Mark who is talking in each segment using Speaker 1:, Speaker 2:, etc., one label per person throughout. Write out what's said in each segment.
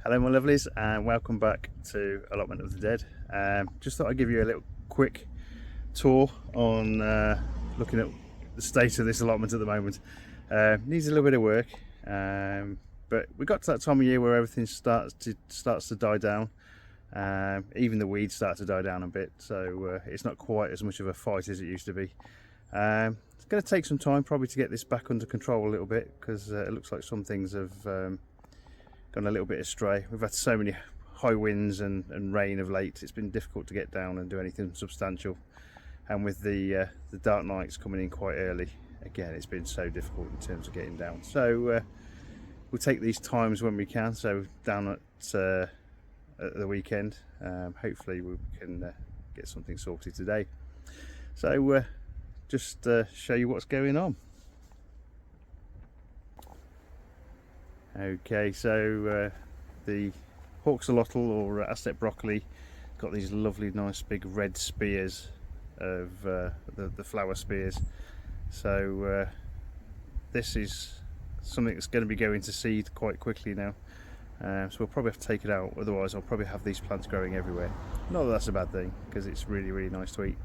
Speaker 1: Hello my lovelies, and welcome back to Allotment of the Dead. Just thought I'd give you a little quick tour on looking at the state of this allotment at the moment. Needs a little bit of work, but we got to that time of year where everything starts to die down. Even the weeds start to die down a bit, so it's not quite as much of a fight as it used to be. It's going to take some time probably to get this back under control a little bit, because it looks like some things have gone a little bit astray. We've had so many high winds and rain of late, it's been difficult to get down and do anything substantial, and with the dark nights coming in quite early, again it's been so difficult in terms of getting down. So we'll take these times when we can. So down at the weekend, hopefully we can get something sorted today. So just show you what's going on. Okay, so the hawksallotl or Aztec broccoli got these lovely nice big red spears of the flower spears. So this is something that's going to be going to seed quite quickly now. So we'll probably have to take it out, otherwise I'll probably have these plants growing everywhere. Not that that's a bad thing, because it's really nice to eat.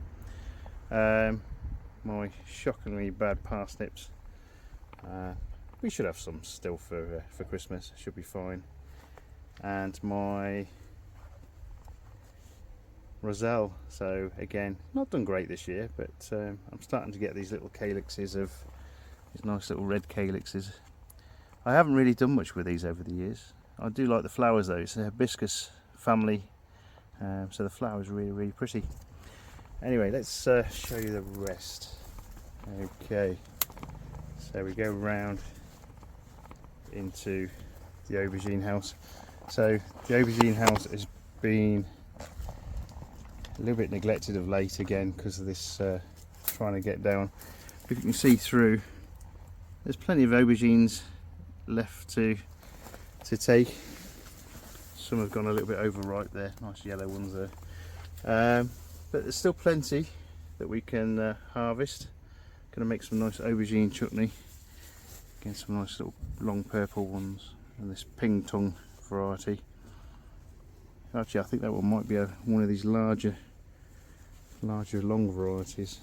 Speaker 1: My shockingly bad parsnips, we should have some still for Christmas, should be fine. And my roselle, so again not done great this year, but I'm starting to get these little calyxes of these nice little red calyxes. I haven't really done much with these over the years. I do like the flowers though. It's a hibiscus family, so the flowers are really pretty. Anyway, let's show you the rest. Okay, so we go round into the aubergine house. So the aubergine house has been a little bit neglected of late, again because of this trying to get down. If you can see through, there's plenty of aubergines left to take. Some have gone a little bit overripe there, nice yellow ones there, but there's still plenty that we can harvest. Going to make some nice aubergine chutney. Again, some nice little long purple ones, and this ping tongue variety. Actually, I think that one might be one of these larger long varieties,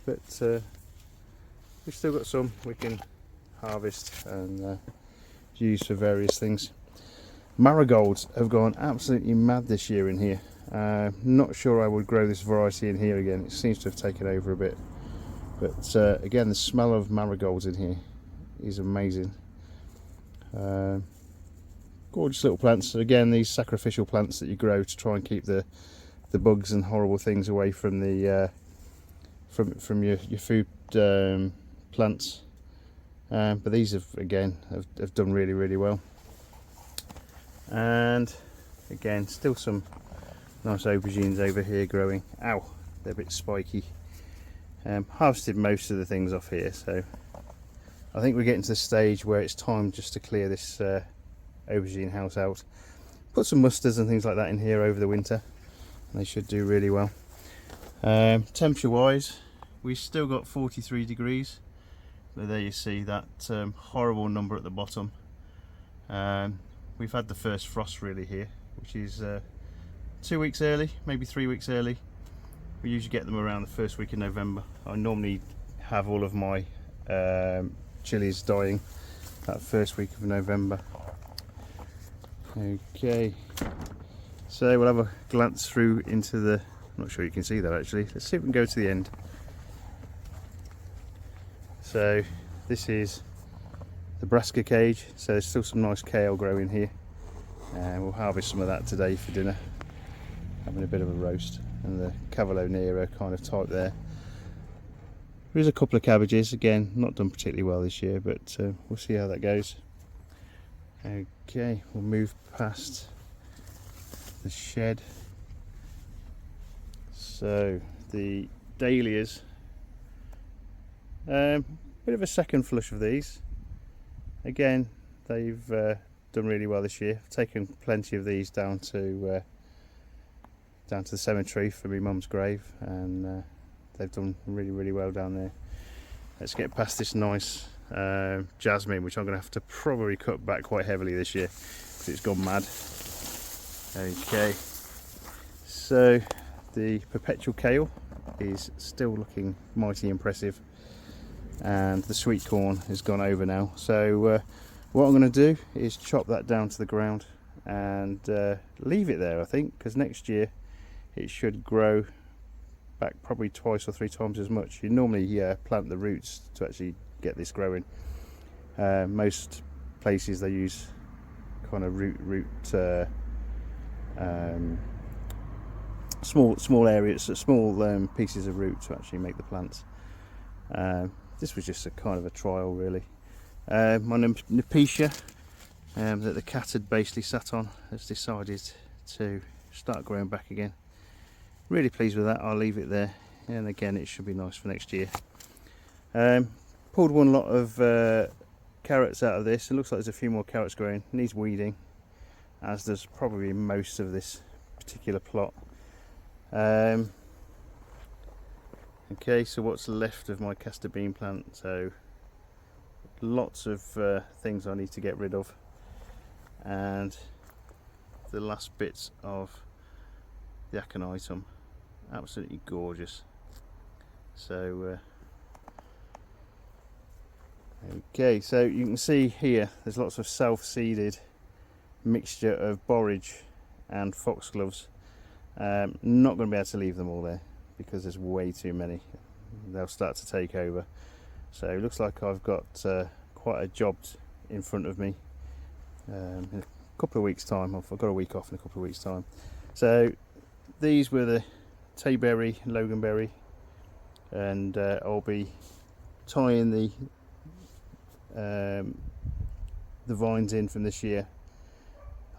Speaker 1: but we've still got some we can harvest and use for various things. Marigolds have gone absolutely mad this year in here. Not sure I would grow this variety in here again. It seems to have taken over a bit, but again, the smell of marigolds in here is amazing. Gorgeous little plants. Again, these sacrificial plants that you grow to try and keep the bugs and horrible things away from the from your food plants. But these have done really well. And again, still some nice aubergines over here growing. Ow, they're a bit spiky. Harvested most of the things off here, so I think we're getting to the stage where it's time just to clear this aubergine house out. Put some mustards and things like that in here over the winter, and they should do really well. Temperature wise, we've still got 43 degrees, but there you see that horrible number at the bottom. We've had the first frost really here, which is 2 weeks early, maybe 3 weeks early. We usually get them around the first week in November. I normally have all of my chilies dying that first week of November. Okay, so we'll have a glance through into the, I'm not sure you can see that actually. Let's see if we can go to the end. So this is the brassica cage, so there's still some nice kale growing here, and we'll harvest some of that today for dinner, having a bit of a roast. And the Cavolo Nero kind of type there. There is a couple of cabbages, again not done particularly well this year, but we'll see how that goes. Okay, we'll move past the shed. So the dahlias, bit of a second flush of these. Again, they've done really well this year. I've taken plenty of these down to the cemetery for my mum's grave, and they've done really well down there. Let's get past this nice jasmine, which I'm going to have to probably cut back quite heavily this year because it's gone mad. Okay, so the perpetual kale is still looking mighty impressive, and the sweet corn has gone over now. So what I'm going to do is chop that down to the ground and leave it there, I think, because next year it should grow back probably twice or 3 times as much. You normally plant the roots to actually get this growing. Most places they use kind of root small areas, small pieces of root to actually make the plants. This was just a kind of a trial, really. My Nepetia that the cat had basically sat on has decided to start growing back again. Really pleased with that. I'll leave it there, and again it should be nice for next year. Pulled one lot of carrots out of this. It looks like there's a few more carrots growing. Needs weeding, as does probably most of this particular plot. Okay, so what's left of my castor bean plant? So lots of things I need to get rid of, and the last bits of the aconitum, absolutely gorgeous. So okay, so you can see here there's lots of self-seeded mixture of borage and foxgloves. Not going to be able to leave them all there because there's way too many. They'll start to take over. So it looks like I've got quite a job in front of me in a couple of weeks' time. I've got a week off in a couple of weeks' time. So these were the Tayberry, Loganberry, and I'll be tying the vines in from this year.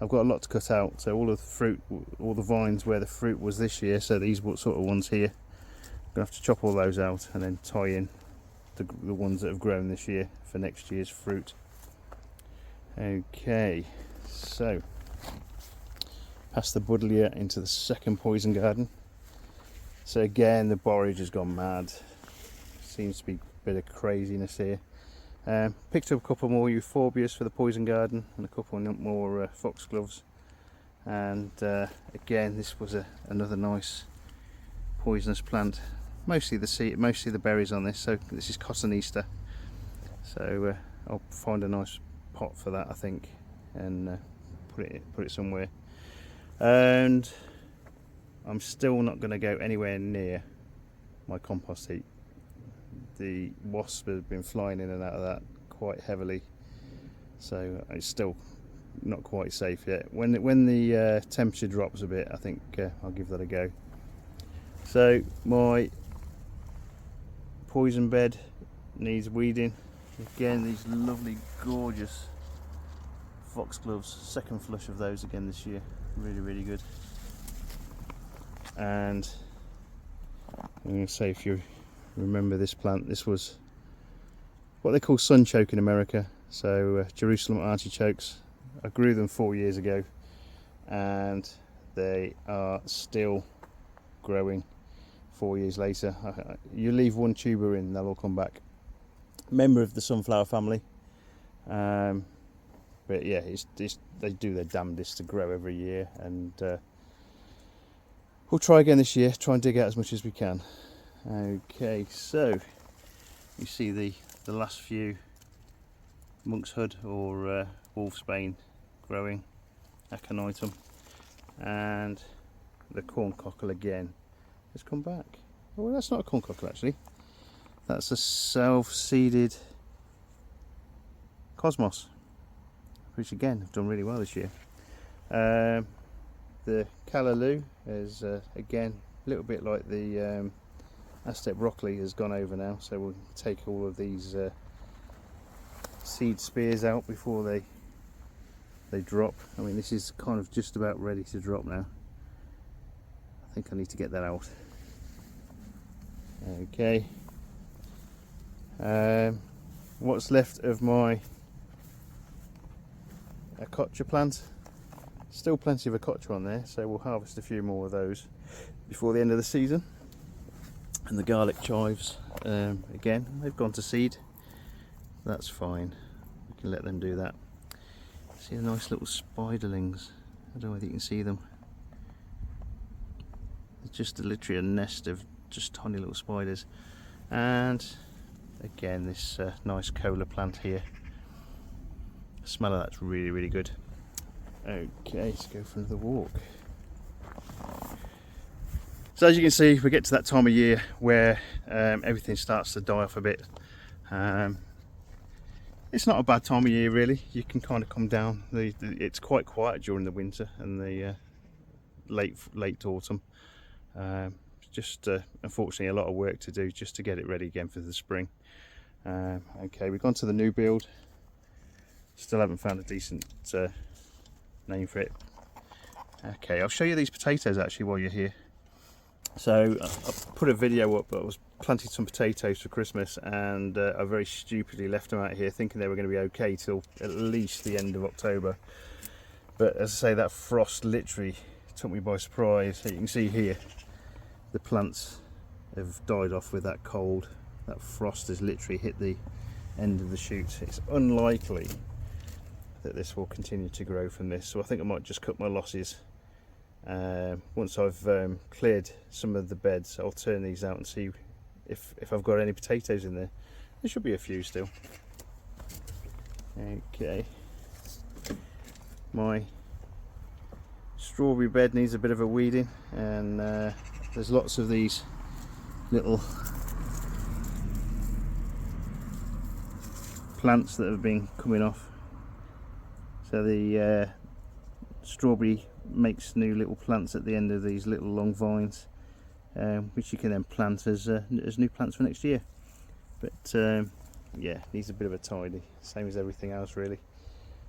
Speaker 1: I've got a lot to cut out, so all of the fruit, all the vines where the fruit was this year, so these sort of ones here, I'm going to have to chop all those out and then tie in the ones that have grown this year for next year's fruit. Okay, so past the buddleia into the second poison garden. So again, the borage has gone mad. Seems to be a bit of craziness here. Picked up a couple more euphorbias for the poison garden and a couple more foxgloves, and again this was another nice poisonous plant. Mostly the seed, mostly the berries on this. So this is Cotonista. So I'll find a nice pot for that, I think, and put it somewhere. And I'm still not going to go anywhere near my compost heap. The wasps have been flying in and out of that quite heavily, so it's still not quite safe yet. When the temperature drops a bit, I think I'll give that a go. So my poison bed needs weeding. Again, these lovely, gorgeous foxgloves. Second flush of those again this year. Really, really good. And I'm going to say, if you remember this plant, this was what they call sunchoke in America. So Jerusalem artichokes. I grew them 4 years ago, and they are still growing 4 years later. You leave one tuber in, they'll all come back. Member of the sunflower family, but yeah, they do their damnedest to grow every year, and we'll try again this year. Try and dig out as much as we can. Okay, so you see the last few monk's hood or wolfsbane growing, aconitum, and the corncockle again has come back. Oh, well, that's not a corncockle actually. That's a self-seeded cosmos, which again have done really well this year. The callaloo is again a little bit like the Aztec broccoli, has gone over now, so we'll take all of these seed spears out before they drop. I mean, this is kind of just about ready to drop now. I think I need to get that out. Okay. What's left of my acacia plant? Still plenty of acacia on there, so we'll harvest a few more of those before the end of the season. And the garlic chives, again, they've gone to seed. that's fine. We can let them do that. See the nice little spiderlings. I don't know whether you can see them. It's just literally a nest of just tiny little spiders. And again, this nice cola plant here. The smell of that's really, really good. Okay, let's go for another walk. So as you can see, we get to that time of year where everything starts to die off a bit. It's not a bad time of year really. You can kind of come down. It's quite quiet during the winter and the late autumn. Just unfortunately a lot of work to do just to get it ready again for the spring. Okay, we've gone to the new build. Still haven't found a decent name for it. Okay, I'll show you these potatoes actually while you're here. So I put a video up. I was planting some potatoes for Christmas, and I very stupidly left them out here thinking they were going to be okay till at least the end of October. But as I say, that frost literally took me by surprise. You can see here the plants have died off with that cold. That frost has literally hit the end of the shoot. It's unlikely that this will continue to grow from this, so I think I might just cut my losses. Once I've cleared some of the beds, I'll turn these out and see if I've got any potatoes in there. There should be a few still. Okay, my strawberry bed needs a bit of a weeding, and there's lots of these little plants that have been coming off. So the strawberry makes new little plants at the end of these little long vines, which you can then plant as new plants for next year. But yeah, needs a bit of a tidy, same as everything else really.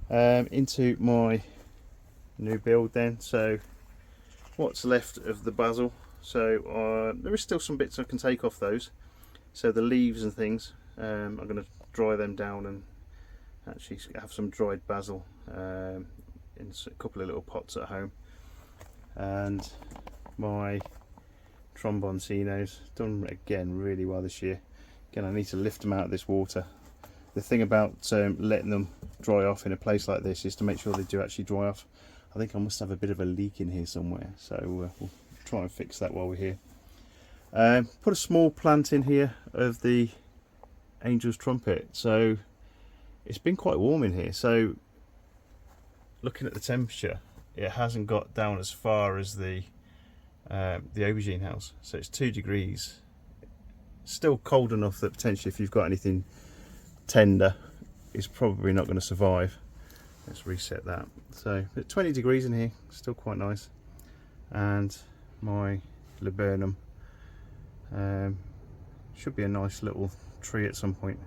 Speaker 1: Into my new build then. So what's left of the basil, so there is still some bits I can take off those. So the leaves and things, I'm going to dry them down and actually have some dried basil in a couple of little pots at home. And my tromboncinos done again really well this year. Again, I need to lift them out of this water. The thing about letting them dry off in a place like this is to make sure they do actually dry off. I think I must have a bit of a leak in here somewhere, so we'll try and fix that while we're here. Put a small plant in here of the angel's trumpet. So it's been quite warm in here, so looking at the temperature, it hasn't got down as far as the aubergine house, so it's 2 degrees. Still cold enough that potentially if you've got anything tender, it's probably not going to survive. Let's reset that. So at 20 degrees in here, still quite nice. And my laburnum should be a nice little tree at some point.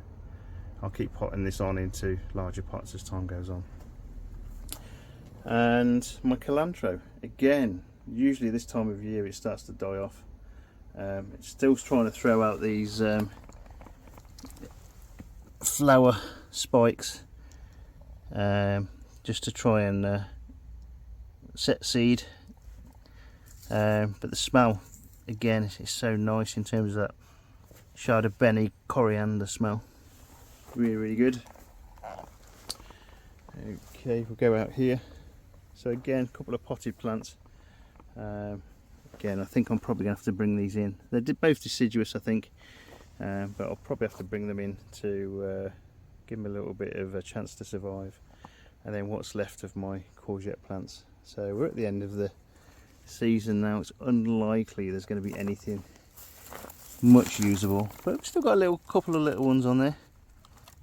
Speaker 1: I'll keep potting this on into larger pots as time goes on. And my cilantro, again, usually this time of year it starts to die off. It's still trying to throw out these flower spikes just to try and set seed, but the smell again is so nice in terms of that Shard of Benny coriander smell. Really, really good. Okay, we'll go out here. So again, a couple of potted plants. Again, I think I'm probably going to have to bring these in. They're both deciduous, I think, but I'll probably have to bring them in to give them a little bit of a chance to survive. And then what's left of my courgette plants. So we're at the end of the season now. It's unlikely there's going to be anything much usable, but we've still got a couple of little ones on there,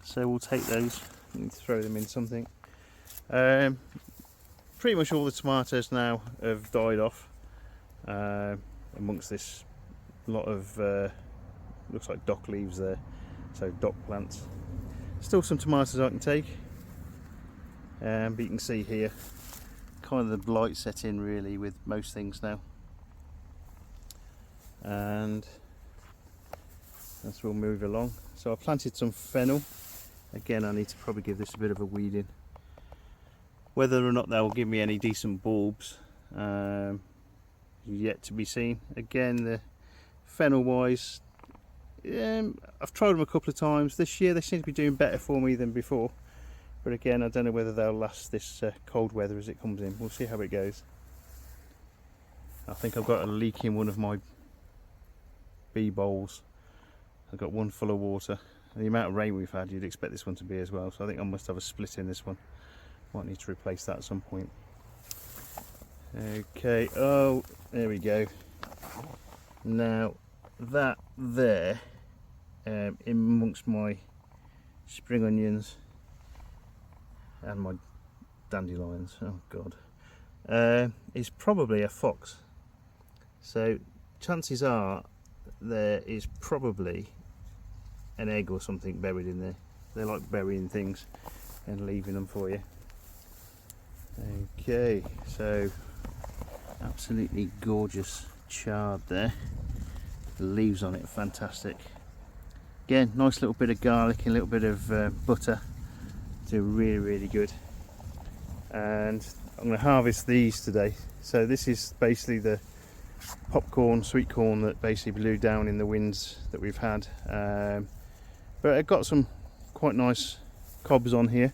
Speaker 1: so we'll take those and throw them in something. Pretty much all the tomatoes now have died off amongst this lot of looks like dock leaves there, so dock plants. Still some tomatoes I can take, but you can see here kind of the blight set in really with most things now. And as we'll move along, so I planted some fennel. Again, I need to probably give this a bit of a weeding. Whether or not that will give me any decent bulbs, yet to be seen. Again, the fennel wise, I've tried them a couple of times this year. They seem to be doing better for me than before, but again I don't know whether they'll last this cold weather as it comes in. We'll see how it goes. I think I've got a leak in one of my bee bowls. I've got one full of water. And the amount of rain we've had, you'd expect this one to be as well, so I think I must have a split in this one. Might need to replace that at some point. Okay, oh, there we go. Now that there, in amongst my spring onions and my dandelions, oh god, is probably a fox. So chances are there is probably an egg or something buried in there. They like burying things and leaving them for you. Okay, so absolutely gorgeous chard there. The leaves on it are fantastic. Again, nice little bit of garlic and a little bit of butter. Do really good. And I'm going to harvest these today. So this is basically the popcorn, sweet corn that basically blew down in the winds that we've had. But I've got some quite nice cobs on here,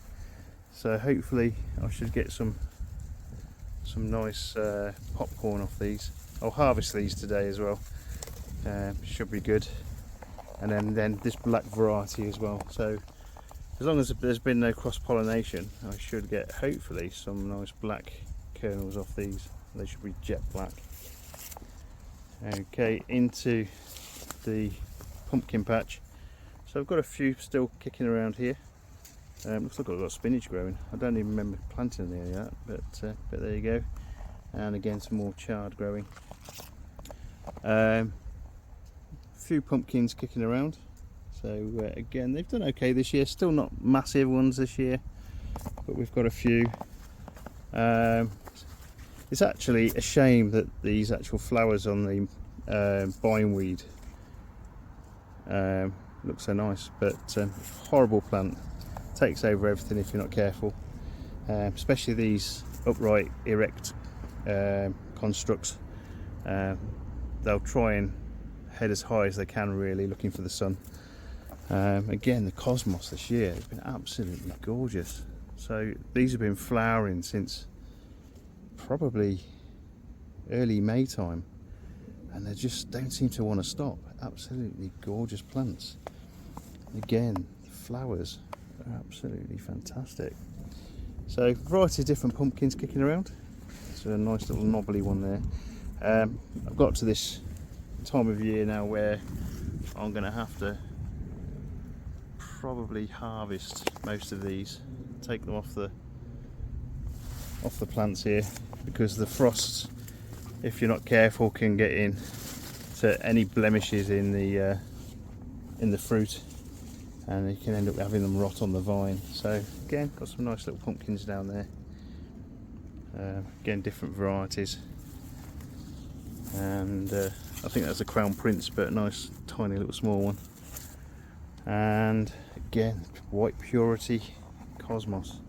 Speaker 1: so hopefully I should get some nice popcorn off these. I'll harvest these today as well. Should be good. And then this black variety as well. So as long as there's been no cross-pollination, I should get hopefully some nice black kernels off these. They should be jet black. Okay, into the pumpkin patch. So I've got a few still kicking around here. Looks like I've got spinach growing. I don't even remember planting any of that, but there you go. And again, some more chard growing. A few pumpkins kicking around. So again, they've done okay this year. Still not massive ones this year, but we've got a few. It's actually a shame that these actual flowers on the bindweed look so nice, but horrible plant. Takes over everything if you're not careful. Especially these upright, erect constructs. They'll try and head as high as they can, really, looking for the sun. Again, the cosmos this year has been absolutely gorgeous. So these have been flowering since probably early May time, and they just don't seem to want to stop. Absolutely gorgeous plants. Again, the flowers are absolutely fantastic. So a variety of different pumpkins kicking around. So a nice little knobbly one there. I've got to this time of year now where I'm going to have to probably harvest most of these, take them off the plants here, because the frosts, if you're not careful, can get in to any blemishes in the fruit, and you can end up having them rot on the vine. So again, got some nice little pumpkins down there. Again, different varieties, and I think that's a Crown Prince, but a nice tiny little small one. And again, white purity cosmos.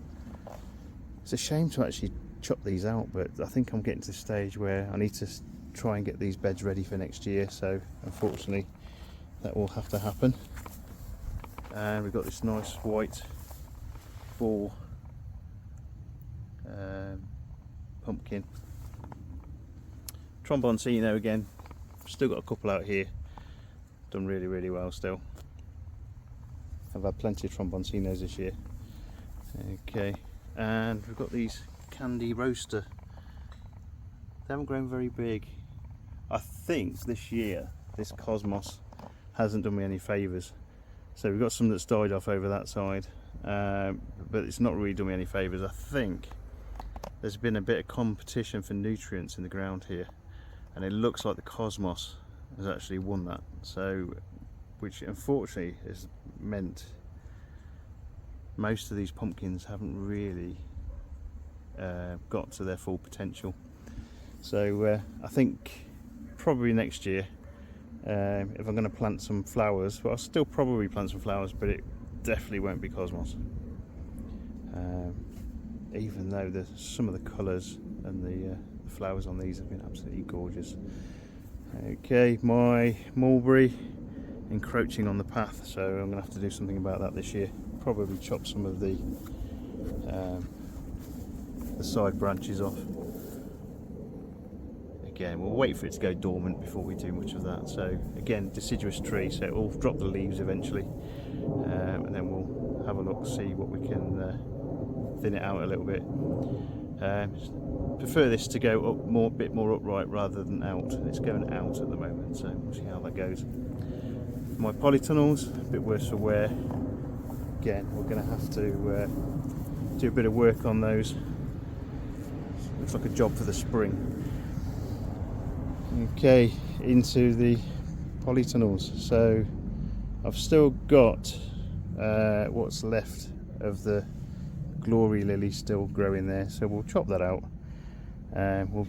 Speaker 1: It's a shame to actually chop these out, but I think I'm getting to the stage where I need to try and get these beds ready for next year, so unfortunately that will have to happen. And we've got this nice white ball pumpkin. Tromboncino again, still got a couple out here, done really well still. I've had plenty of tromboncinos this year. Okay, and we've got these candy roaster. They haven't grown very big. I think this year this cosmos hasn't done me any favours. So we've got some that's died off over that side, but it's not really done me any favours. I think there's been a bit of competition for nutrients in the ground here, and it looks like the cosmos has actually won that. So, which unfortunately has meant most of these pumpkins haven't really got to their full potential. So I think probably next year, if I'm going to plant some flowers, well, I'll still probably plant some flowers, but it definitely won't be cosmos. Even though some of the colours and the flowers on these have been absolutely gorgeous. Okay, my mulberry encroaching on the path, so I'm going to have to do something about that this year. Probably chop some of the side branches off. Again, we'll wait for it to go dormant before we do much of that. So again, deciduous tree, so it will drop the leaves eventually, and then we'll have a look, see what we can thin it out a little bit. Prefer this to go up bit more upright rather than out. It's going out at the moment, so we'll see how that goes. My polytunnels, a bit worse for wear. Again, we're going to have to do a bit of work on those. Looks like a job for the spring. Okay, into the polytunnels. So I've still got what's left of the glory lily still growing there, so we'll chop that out. We'll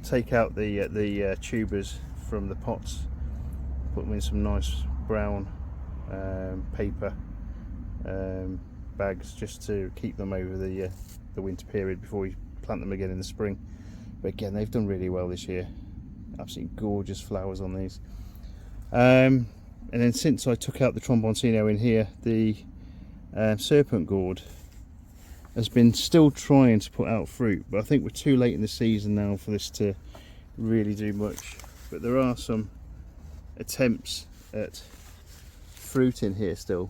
Speaker 1: take out the tubers from the pots, put them in some nice brown paper bags, just to keep them over the winter period before we plant them again in the spring. But again, they've done really well this year. Absolutely gorgeous flowers on these. And then since I took out the tromboncino in here, the serpent gourd has been still trying to put out fruit, but I think we're too late in the season now for this to really do much. But there are some attempts at fruit in here still,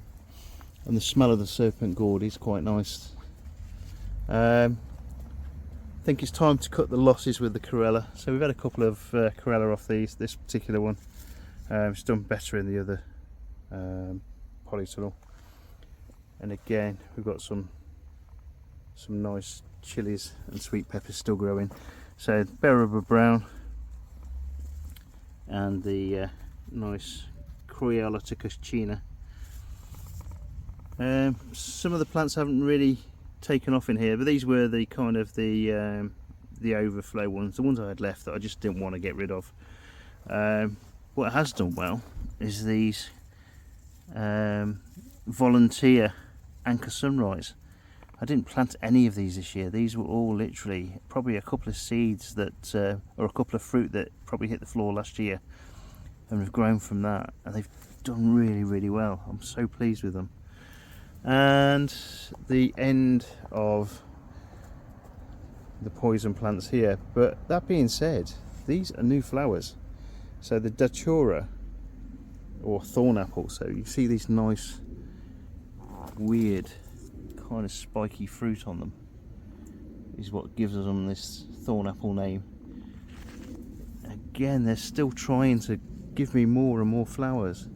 Speaker 1: and the smell of the serpent gourd is quite nice. I think it's time to cut the losses with the Corella. So we've had a couple of Corella off these. This particular one, it's done better in the other polytunnel. And again, we've got some nice chilies and sweet peppers still growing. So Berrima brown and the nice Allotment China. Some of the plants haven't really taken off in here, but these were the kind of the overflow ones, the ones I had left that I just didn't want to get rid of. What has done well is these volunteer Anchor Sunrise. I didn't plant any of these this year. These were all literally probably a couple of seeds that, or a couple of fruit that probably hit the floor last year, and we've grown from that, and they've done really, really well. I'm so pleased with them. And the end of the poison plants here. But that being said, these are new flowers. So the Datura, or thorn apple, so you see these nice weird kind of spiky fruit on them, is what gives them this thorn apple name. Again, they're still trying to give me more and more flowers,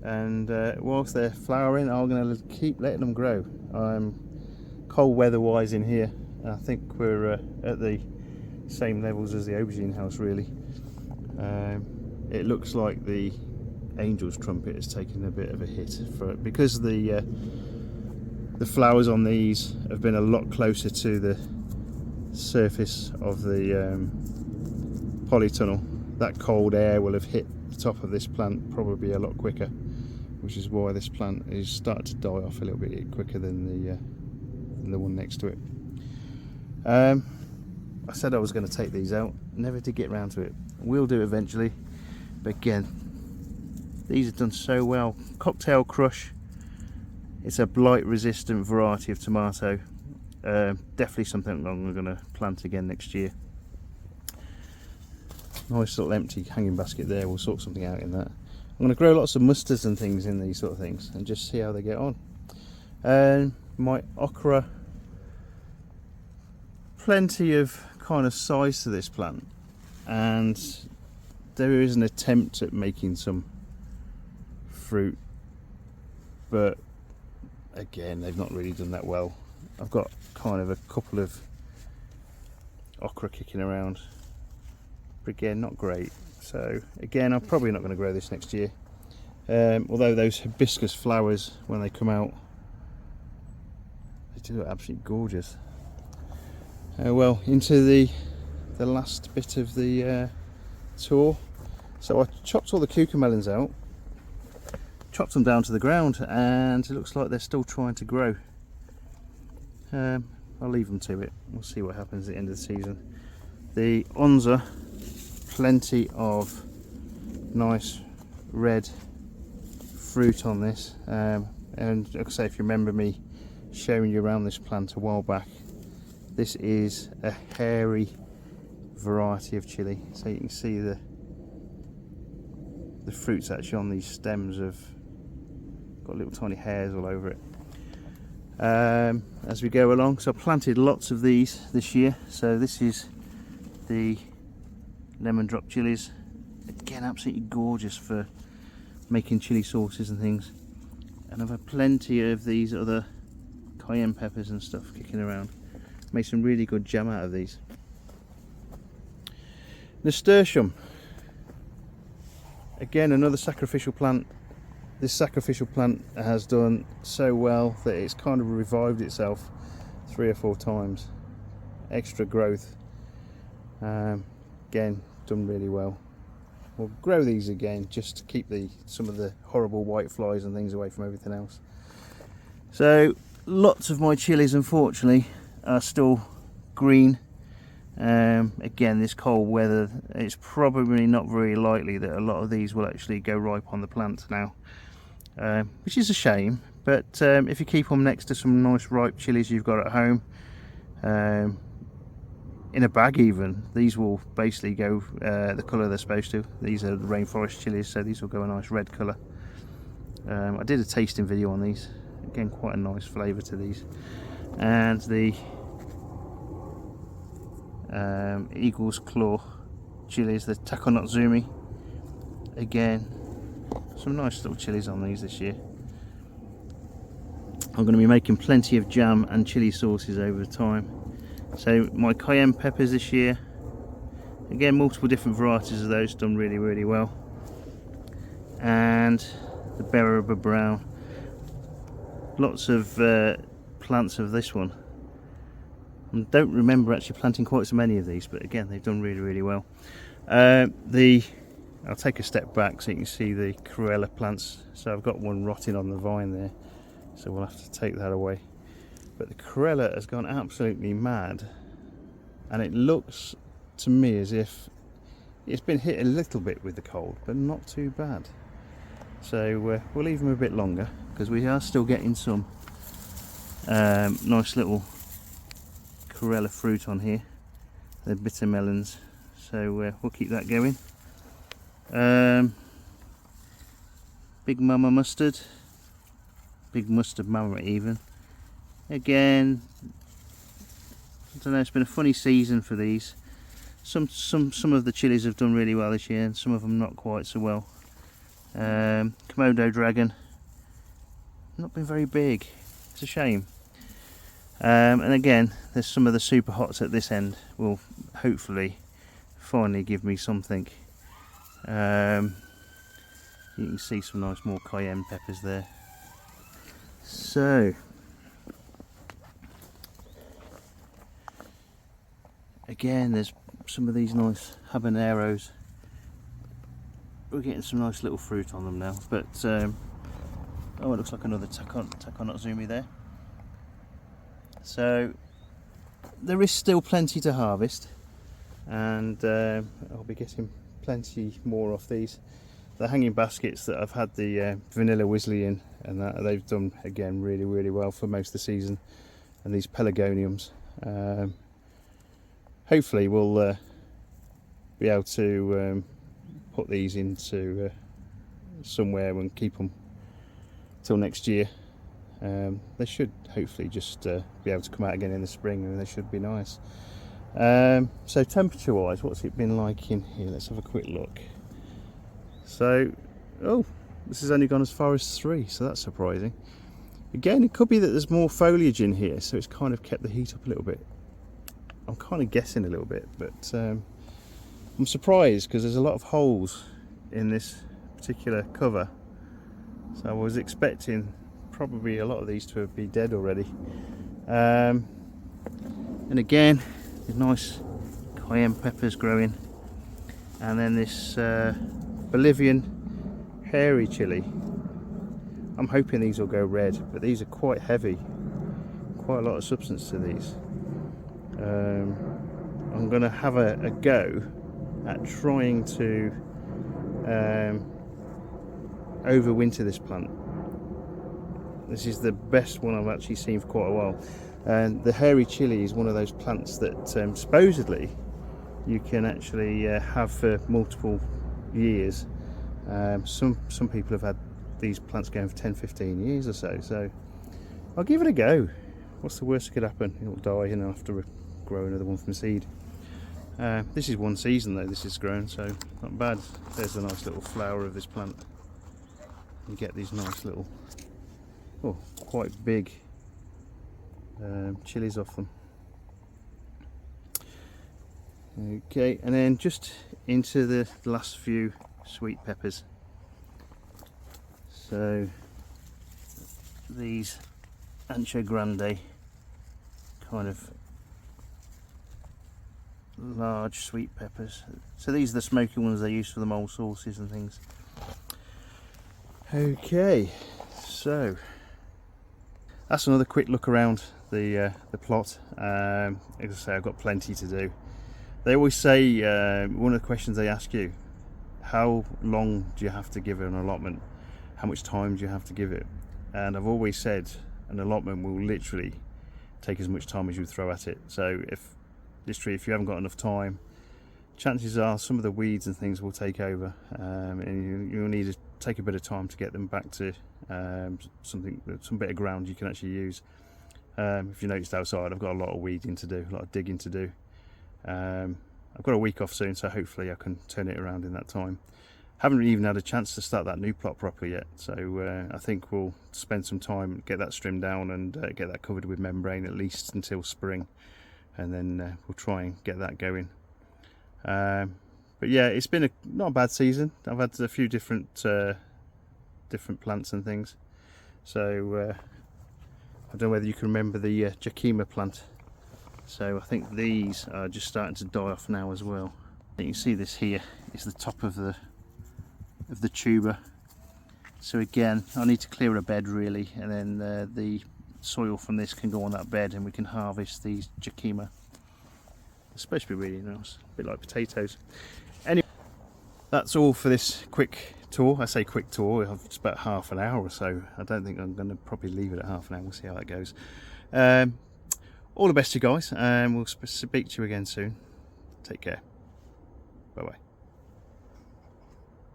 Speaker 1: and whilst they're flowering, I'm going to keep letting them grow. I'm cold weather wise in here, I think we're at the same levels as the aubergine house really. It looks like the angel's trumpet has taken a bit of a hit for it, because the flowers on these have been a lot closer to the surface of the polytunnel. That cold air will have hit the top of this plant probably a lot quicker, which is why this plant is starting to die off a little bit quicker than the one next to it. I said I was going to take these out, never did get around to it. We'll do eventually, but again, these have done so well. Cocktail Crush, it's a blight resistant variety of tomato. Definitely something I'm going to plant again next year. Nice little empty hanging basket there, we'll sort something out in that. I'm going to grow lots of mustards and things in these sort of things and just see how they get on. My okra, plenty of kind of size to this plant, and there is an attempt at making some fruit, but again, they've not really done that well. I've got kind of a couple of okra kicking around, but again, not great. So again, I'm probably not going to grow this next year, although those hibiscus flowers, when they come out, they do look absolutely gorgeous. Well, into the last bit of the tour. So I chopped all the cucamelons out, chopped them down to the ground, and it looks like they're still trying to grow. I'll leave them to it. We'll see what happens at the end of the season. The Onza, plenty of nice red fruit on this, and like I say, if you remember me showing you around this plant a while back, this is a hairy variety of chili. So you can see the fruits actually on these stems have got little tiny hairs all over it. As we go along, so I planted lots of these this year. So this is the lemon drop chilies, again absolutely gorgeous for making chili sauces and things, and I've had plenty of these other cayenne peppers and stuff kicking around. Made some really good jam out of these. Nasturtium, again another sacrificial plant. This sacrificial plant has done so well that it's kind of revived itself 3 or 4 times. Extra growth, again done really well. We'll grow these again just to keep some of the horrible white flies and things away from everything else. So lots of my chilies unfortunately are still green. Again, this cold weather, it's probably not very likely that a lot of these will actually go ripe on the plants now, which is a shame. But if you keep them next to some nice ripe chilies you've got at home, in a bag even, these will basically go the colour they're supposed to. These are the rainforest chilies, so these will go a nice red colour. I did a tasting video on these, again quite a nice flavour to these. And the Eagle's Claw chilies, the Takonatsumi, again some nice little chilies on these this year. I'm going to be making plenty of jam and chili sauces over time. So my cayenne peppers this year, again multiple different varieties of those, done really, really well. And the Berrima Brown, lots of plants of this one. I don't remember actually planting quite so many of these, but again they've done really, really well. I'll take a step back so you can see the Cruella plants. So I've got one rotting on the vine there, so we'll have to take that away. But the Cruella has gone absolutely mad, and it looks to me as if it's been hit a little bit with the cold, but not too bad. So we'll leave them a bit longer because we are still getting some nice little Cruella fruit on here. They're bitter melons, so we'll keep that going. Big Mama mustard, big mustard mama even. Again, I don't know, it's been a funny season for these. Some of the chilies have done really well this year, and some of them not quite so well. Komodo dragon, not been very big. It's a shame. And again, there's some of the super hots at this end will hopefully finally give me something. You can see some nice more cayenne peppers there. So again, there's some of these nice habaneros. We're getting some nice little fruit on them now, but oh, it looks like another Takonatsumi there. So there is still plenty to harvest, and I'll be getting plenty more off these. The hanging baskets that I've had the vanilla wisley in, and they've done again really, really well for most of the season. And these pelargoniums, hopefully we'll be able to put these into somewhere and keep them till next year. They should hopefully just be able to come out again in the spring, and they should be nice. So temperature wise, what's it been like in here? Let's have a quick look. So, oh, this has only gone as far as 3, so that's surprising. Again, it could be that there's more foliage in here, so it's kind of kept the heat up a little bit. I'm kind of guessing a little bit, but I'm surprised because there's a lot of holes in this particular cover. So I was expecting probably a lot of these to be dead already. And again, there's nice cayenne peppers growing, and then this Bolivian hairy chili. I'm hoping these will go red, but these are quite heavy, quite a lot of substance to these. I'm going to have a go at trying to overwinter this plant. This is the best one I've actually seen for quite a while. And the hairy chili is one of those plants that supposedly you can actually have for multiple years. Some people have had these plants going for 10-15 years or so, so I'll give it a go. What's the worst that could happen? It'll die and I'll have to grow another one from seed. This is one season though this is grown, so not bad. There's a nice little flower of this plant. You get these nice little, oh, quite big chilies off them. Okay, and then just into the last few sweet peppers. So these Ancho Grande, kind of large sweet peppers. So these are the smoky ones they use for the mole sauces and things. Okay, so that's another quick look around the plot. As I say, I've got plenty to do. They always say, one of the questions they ask you, how long do you have to give an allotment? How much time do you have to give it? And I've always said an allotment will literally take as much time as you throw at it. So if you haven't got enough time, chances are some of the weeds and things will take over, and you'll need to take a bit of time to get them back to some bit of ground you can actually use. If you noticed outside, I've got a lot of weeding to do, a lot of digging to do. I've got a week off soon, so hopefully I can turn it around in that time. Haven't even had a chance to start that new plot properly yet, so I think we'll spend some time, get that trimmed down and get that covered with membrane at least until spring, and then we'll try and get that going. But yeah, it's been not a bad season. I've had a few different plants and things. So I don't know whether you can remember the Jacquemus plant. So I think these are just starting to die off now as well. You can see this here is the top of the tuber. So again, I need to clear a bed really, and then the soil from this can go on that bed and we can harvest these Jacquemus. It's supposed to be really nice, a bit like potatoes. Anyway, that's all for this quick tour. I say quick tour, it's about half an hour or so. I don't think I'm going to probably leave it at half an hour. We'll see how that goes. All the best to you guys, and we'll speak to you again soon. Take care. Bye bye.